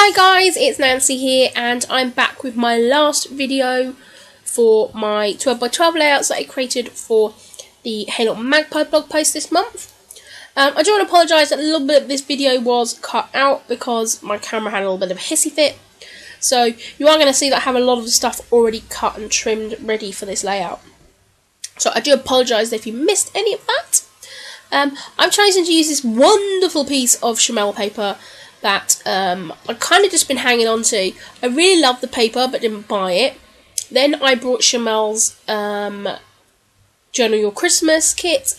Hi guys, it's Nancy here and I'm back with my last video for my 12x12 layouts that I created for the HLM Magpie blog post this month. I do want to apologise that a little bit of this video was cut out because my camera had a little bit of a hissy fit. So you are going to see that I have a lot of the stuff already cut and trimmed ready for this layout. So I do apologise if you missed any of that. I've chosen to use this wonderful piece of Chamel paper that I've kind of just been hanging on to. I really love the paper but didn't buy it. Then I brought Chamel's Journal Your Christmas kit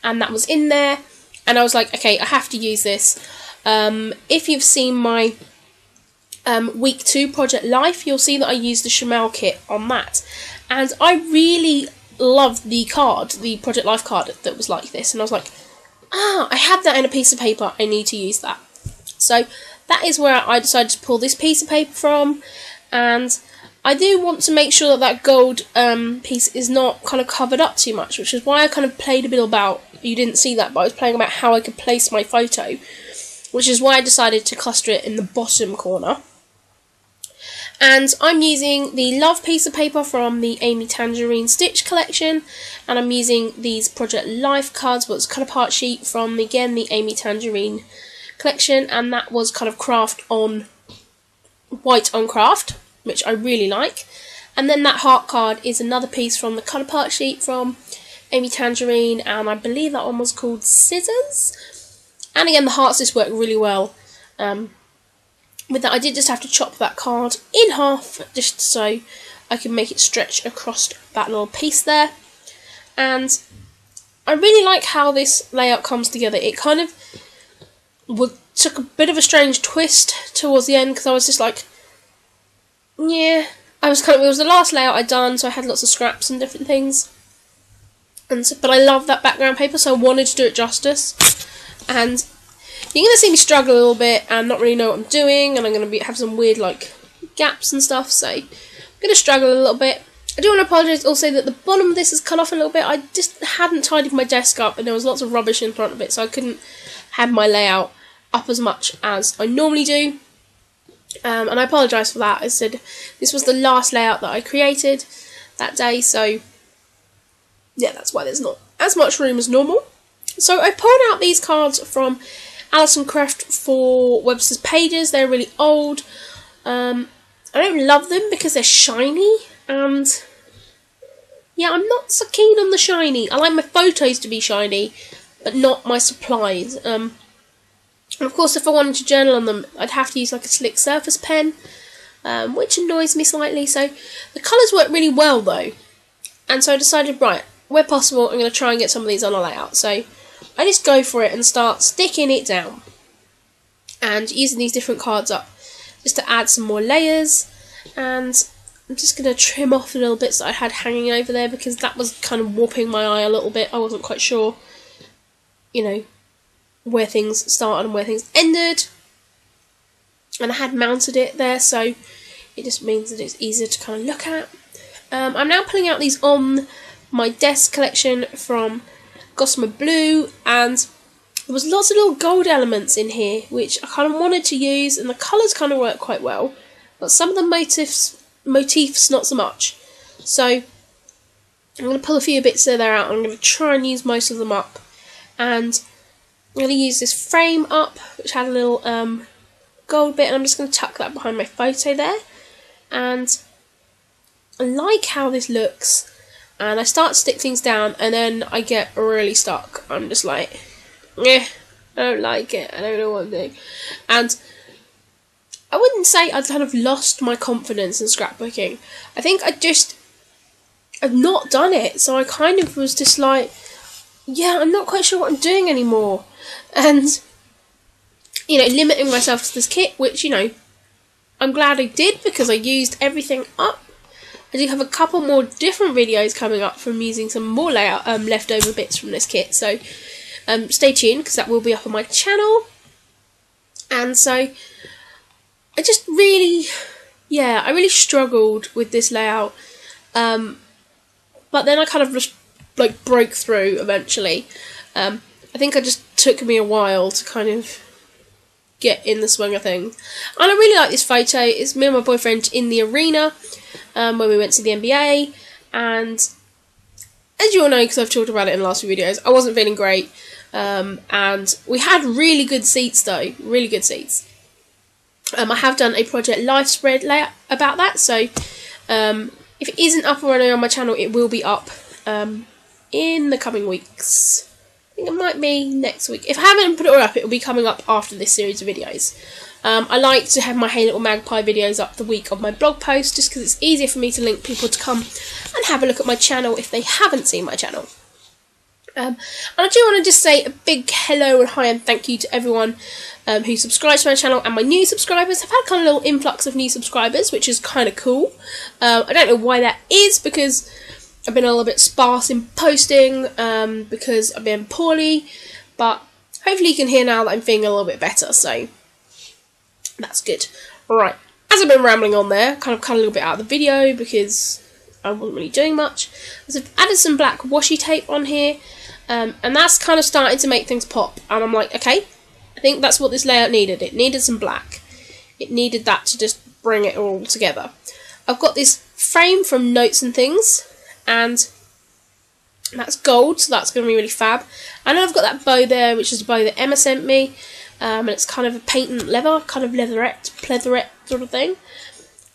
and that was in there and I was like, okay, I have to use this. If you've seen my week 2 Project Life, you'll see that I used the Chamel kit on that, and I really loved the card, the Project Life card that was like this, and I was like, I have that in a piece of paper, I need to use that. So that is where I decided to pull this piece of paper from, and I do want to make sure that that gold piece is not kind of covered up too much, which is why I kind of played a bit about, you didn't see that, but I was playing about how I could place my photo, which is why I decided to cluster it in the bottom corner. And I'm using the Love piece of paper from the Amy Tangerine Stitch collection, and I'm using these Project Life cards, but it's kind of part sheet from, again, the Amy Tangerine collection, and that was kind of craft on white on craft, which I really like. And then that heart card is another piece from the colour part sheet from Amy Tangerine, and I believe that one was called Scissors. And again, the hearts just work really well. With that, I did just have to chop that card in half just so I can make it stretch across that little piece there. And I really like how this layout comes together. It kind of took a bit of a strange twist towards the end because I was just like, yeah, it was the last layout I'd done, so I had lots of scraps and different things. And so, but I love that background paper, so I wanted to do it justice. And you're going to see me struggle a little bit and not really know what I'm doing, and I'm going to have some weird like gaps and stuff, so I'm going to struggle a little bit. I do want to apologise also that the bottom of this is cut off a little bit. I just hadn't tidied my desk up and there was lots of rubbish in front of it, so I couldn't have my layout up as much as I normally do. And I apologise for that. I said this was the last layout that I created that day, so yeah, that's why there's not as much room as normal. So I pulled out these cards from Alison Craft for Webster's Pages. They're really old. I don't love them because they're shiny, and yeah, I'm not so keen on the shiny. I like my photos to be shiny, but not my supplies. And of course, if I wanted to journal on them, I'd have to use like a slick surface pen, which annoys me slightly. So the colours work really well though, and so I decided, right, where possible, I'm going to try and get some of these on a layout. So I just go for it and start sticking it down and using these different cards up just to add some more layers. And I'm just going to trim off the little bits that I had hanging over there because that was kind of warping my eye a little bit. I wasn't quite sure, you know, where things started and where things ended. And I had mounted it there, so it just means that it's easier to kind of look at. I'm now pulling out these on my desk collection from Gossamer Blue, and there was lots of little gold elements in here which I kind of wanted to use, and the colours kind of work quite well, but some of the motifs not so much. So I'm going to pull a few bits of there out, and I'm going to try and use most of them up. And I'm going to use this frame up which had a little gold bit, and I'm just going to tuck that behind my photo there. And I like how this looks. And I start to stick things down, and then I get really stuck. I'm just like, I don't like it. I don't know what I'm doing. And I wouldn't say I've kind of lost my confidence in scrapbooking. I think I've not done it. So I kind of was just like, yeah, I'm not quite sure what I'm doing anymore. And, you know, limiting myself to this kit, which, you know, I'm glad I did because I used everything up. I do have a couple more different videos coming up from using some more layout leftover bits from this kit, so stay tuned because that will be up on my channel. And so I just really, yeah, I really struggled with this layout, but then I kind of just like broke through eventually. I think it just took me a while to kind of get in the swing of things. And I really like this photo. It's me and my boyfriend in the arena when we went to the NBA, and as you all know, because I've talked about it in the last few videos, I wasn't feeling great, and we had really good seats though, really good seats. I have done a Project Life spread layout about that, so if it isn't up already on my channel, it will be up in the coming weeks. I think it might be next week. If I haven't put it all up, it will be coming up after this series of videos. I like to have my Hey Little Magpie videos up the week of my blog post, just because it's easier for me to link people to come and have a look at my channel if they haven't seen my channel. And I do want to just say a big hello and hi and thank you to everyone who subscribes to my channel and my new subscribers. I've had kind of a little influx of new subscribers, which is kind of cool. I don't know why that is, because I've been a little bit sparse in posting, because I've been poorly, but hopefully you can hear now that I'm feeling a little bit better, so that's good. Alright, as I've been rambling on there, kind of cut a little bit out of the video because I wasn't really doing much. So I've added some black washi tape on here, and that's kind of starting to make things pop, and I'm like, okay, I think that's what this layout needed. It needed some black. It needed that to just bring it all together. I've got this frame from Notes and Things, and that's gold, so that's going to be really fab. And then I've got that bow there, which is a bow that Emma sent me, and it's kind of a patent leather, kind of pleatherette sort of thing.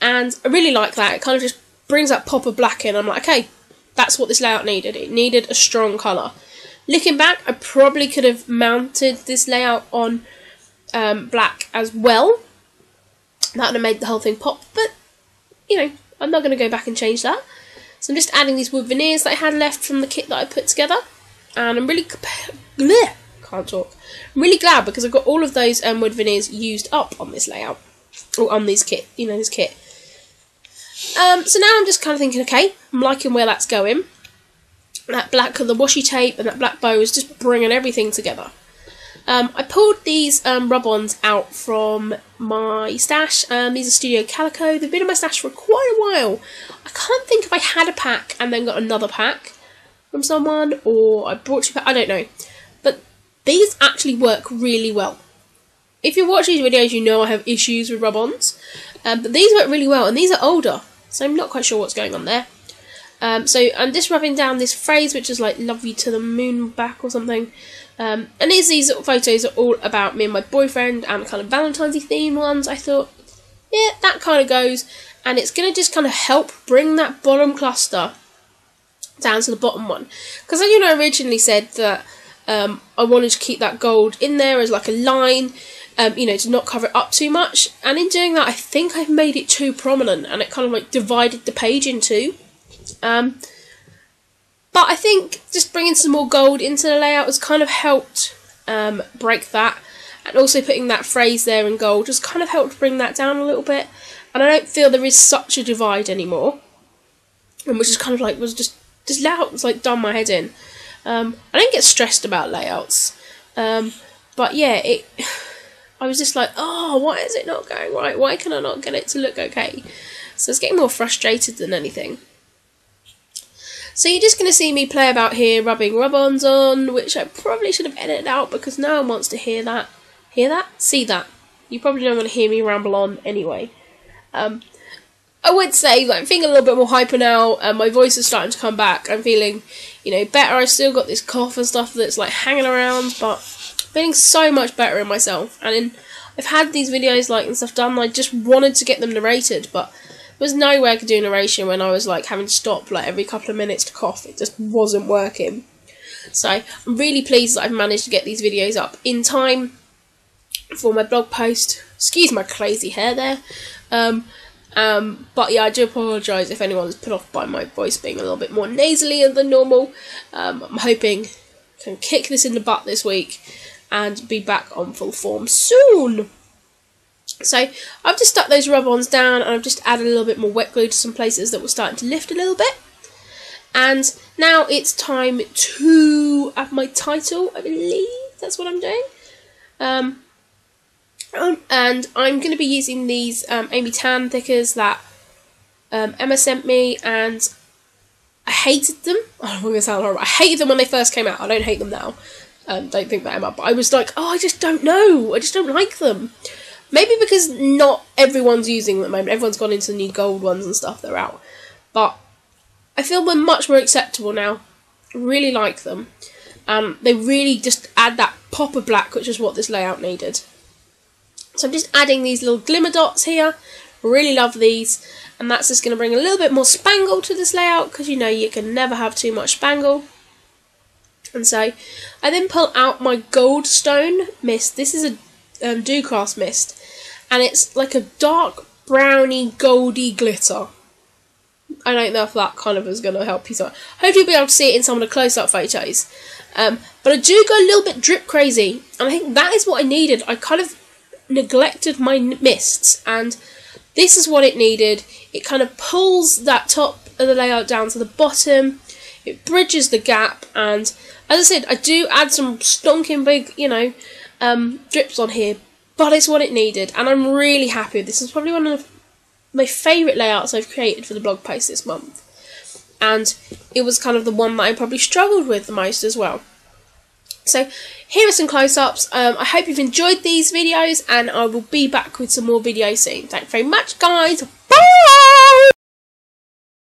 And I really like that. It kind of just brings that pop of black in. I'm like, okay, that's what this layout needed. It needed a strong colour. Looking back, I probably could have mounted this layout on black as well. That would have made the whole thing pop, but, you know, I'm not going to go back and change that. So I'm just adding these wood veneers that I had left from the kit that I put together. And I'm really... can't talk. I'm really glad because I've got all of those wood veneers used up on this layout. Or on this kit, you know, this kit. So now I'm just kind of thinking, okay, I'm liking where that's going. That black, the washi tape and that black bow is just bringing everything together. I pulled these rub-ons out from my stash. These are Studio Calico. They've been in my stash for quite a while. I can't think if I had a pack and then got another pack from someone, or I brought you back, I don't know. But these actually work really well. If you watch these videos, you know I have issues with rub-ons. But these work really well, and these are older, so I'm not quite sure what's going on there. So I'm just rubbing down this phrase, which is like "love you to the moon back" or something. And these photos are all about me and my boyfriend, and kind of Valentine's themed ones. I thought, yeah, that kind of goes, and it's going to just kind of help bring that bottom cluster down to the bottom one. Because you know, I originally said that I wanted to keep that gold in there as like a line, you know, to not cover it up too much. And in doing that, I think I've made it too prominent, and it kind of like divided the page in two. But I think just bringing some more gold into the layout has kind of helped break that, and also putting that phrase there in gold just kind of helped bring that down a little bit, and I don't feel there is such a divide anymore, and which is kind of like was just layout was like done my head in. I don't get stressed about layouts, but yeah, I was just like, oh, why is it not going right? Why can I not get it to look okay? So it's getting more frustrated than anything. So you're just going to see me play about here, rubbing rub-ons on, which I probably should have edited out because no one wants to hear that. Hear that? See that. You probably don't want to hear me ramble on anyway. I would say that I'm feeling a little bit more hyper now, and my voice is starting to come back. I'm feeling, you know, better. I've still got this cough and stuff that's like hanging around, but I'm feeling so much better in myself. And I've had these videos like and stuff done, and I just wanted to get them narrated, but there was no way I could do narration when I was like having to stop like every couple of minutes to cough. It just wasn't working. So I'm really pleased that I've managed to get these videos up in time for my blog post. Excuse my crazy hair there. But yeah, I do apologise if anyone's put off by my voice being a little bit more nasally than normal. I'm hoping I can kick this in the butt this week and be back on full form soon. So I've just stuck those rub-ons down, and I've just added a little bit more wet glue to some places that were starting to lift a little bit. And now it's time to add my title, I believe that's what I'm doing. And I'm going to be using these Amy Tan thickers that Emma sent me, and I hated them. Oh, I'm going to sound horrible. I hated them when they first came out. I don't hate them now. Don't think that, Emma. But I was like, oh, I just don't know. I just don't like them. Maybe because not everyone's using them at the moment. Everyone's gone into the new gold ones and stuff that are out. But I feel we're much more acceptable now. Really like them. They really just add that pop of black, which is what this layout needed. So I'm just adding these little glimmer dots here. Really love these. And that's just going to bring a little bit more spangle to this layout, because you know you can never have too much spangle. And so I then pull out my goldstone mist. This is a Ducraft mist. And it's like a dark browny goldy glitter. I don't know if that kind of is going to help you. So hopefully you'll be able to see it in some of the close-up photos. But I do go a little bit drip crazy. And I think that is what I needed. I kind of neglected my mists. And this is what it needed. It kind of pulls that top of the layout down to the bottom. It bridges the gap. And as I said, I do add some stonking big, you know, drips on here. But it's what it needed. And I'm really happy. This is probably one of my favourite layouts I've created for the blog post this month. And it was kind of the one that I probably struggled with the most as well. So here are some close-ups. I hope you've enjoyed these videos, and I will be back with some more videos soon. Thanks very much, guys.